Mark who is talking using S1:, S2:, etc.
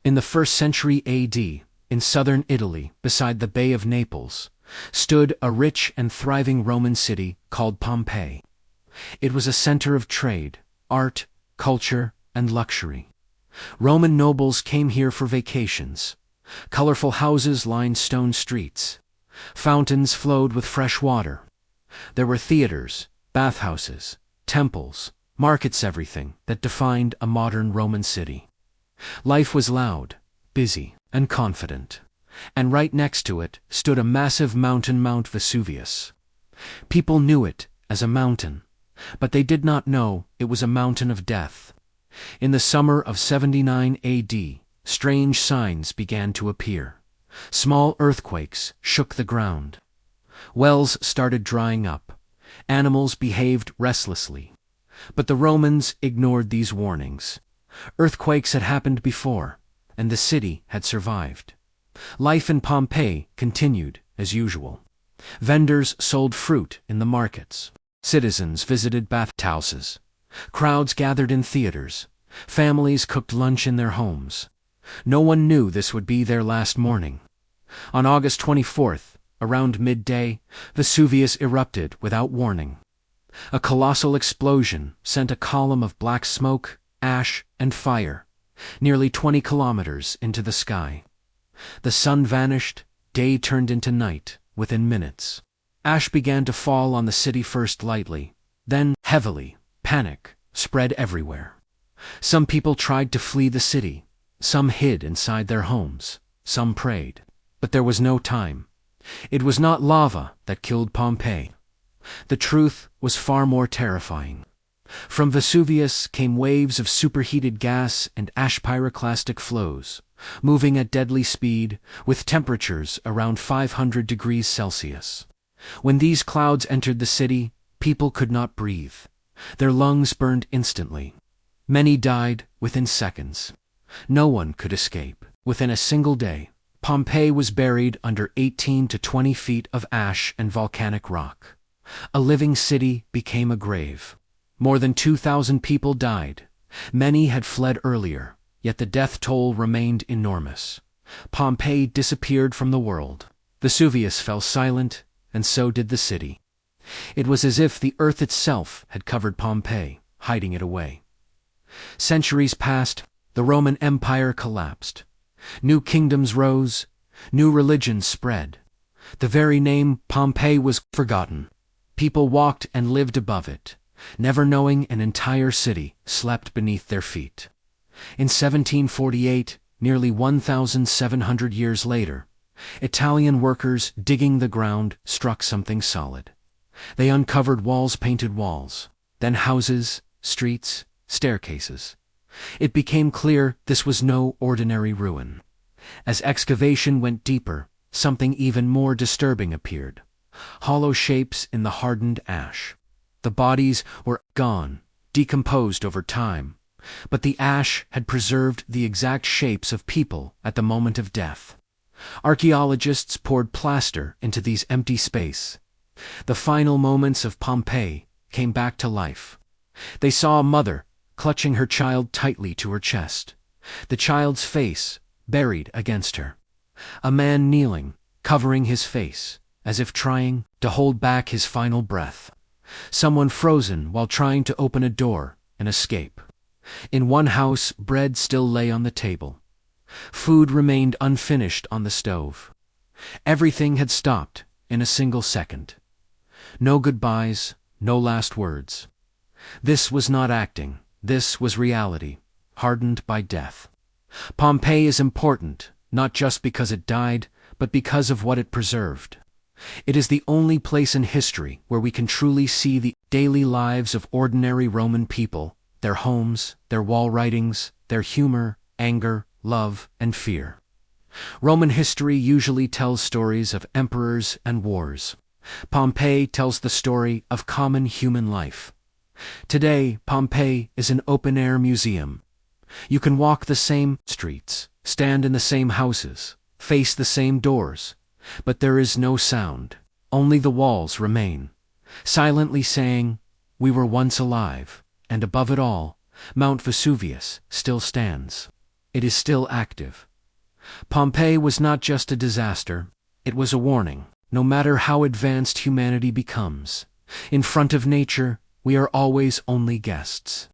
S1: In the 1st century AD, in southern Italy, beside the Bay of Naples, stood a rich and thriving Roman city called Pompeii. It was a center of trade, art, culture, and luxury. Roman nobles came here for vacations. Colorful houses lined stone streets. Fountains flowed with fresh water. There were theaters, bathhouses, temples, markets, everything that defined a modern Roman city. Life was loud, busy, and confident. And right next to it stood a massive mountain, Mount Vesuvius. People knew it as a mountain, but they did not know it was a mountain of death. In the summer of 79 AD, strange signs began to appear. Small earthquakes shook the ground. Wells started drying up. Animals behaved restlessly. But the Romans ignored these warnings. Earthquakes had happened before, and the city had survived. Life in Pompeii continued as usual. Vendors sold fruit in the markets. Citizens visited bathhouses. Crowds gathered in theaters. Families cooked lunch in their homes. No one knew this would be their last morning. On August 24th, around midday, Vesuvius erupted without warning. A colossal explosion sent a column of black smoke, ash, and fire, nearly 20 kilometers into the sky. The sun vanished, day turned into night within minutes. Ash began to fall on the city, first lightly, then heavily. Panic spread everywhere. Some people tried to flee the city. Some hid inside their homes. Some prayed. But there was no time. It was not lava that killed Pompeii. The truth was far more terrifying. From Vesuvius came waves of superheated gas and ash, pyroclastic flows, moving at deadly speed, with temperatures around 500 degrees Celsius. When these clouds entered the city, people could not breathe. Their lungs burned instantly. Many died within seconds. No one could escape. Within a single day, Pompeii was buried under 18 to 20 feet of ash and volcanic rock. A living city became a grave. More than 2,000 people died. Many had fled earlier, yet the death toll remained enormous. Pompeii disappeared from the world. Vesuvius fell silent, and so did the city. It was as if the earth itself had covered Pompeii, hiding it away. Centuries passed. The Roman Empire collapsed. New kingdoms rose. New religions spread. The very name Pompeii was forgotten. People walked and lived above it, never knowing an entire city slept beneath their feet. In 1748, nearly 1,700 years later, Italian workers digging the ground struck something solid. They uncovered painted walls, then houses, streets, staircases. It became clear this was no ordinary ruin. As excavation went deeper, something even more disturbing appeared. Hollow shapes in the hardened ash. The bodies were gone, decomposed over time, but the ash had preserved the exact shapes of people at the moment of death. Archaeologists poured plaster into these empty spaces. The final moments of Pompeii came back to life. They saw a mother clutching her child tightly to her chest, the child's face buried against her. A man kneeling, covering his face, as if trying to hold back his final breath. Someone frozen while trying to open a door and escape. In one house, bread still lay on the table. Food remained unfinished on the stove. Everything had stopped in a single second. No goodbyes, no last words. This was not acting. This was reality, hardened by death. Pompeii is important, not just because it died, but because of what it preserved. It is the only place in history where we can truly see the daily lives of ordinary Roman people, their homes, their wall writings, their humor, anger, love, and fear. Roman history usually tells stories of emperors and wars. Pompeii tells the story of common human life. Today, Pompeii is an open-air museum. You can walk the same streets, stand in the same houses, face the same doors, but there is no sound. Only the walls remain, silently saying, "We were once alive," and above it all, Mount Vesuvius still stands. it is still active. Pompeii was not just a disaster, it was a warning. No matter how advanced humanity becomes, in front of nature, we are always only guests.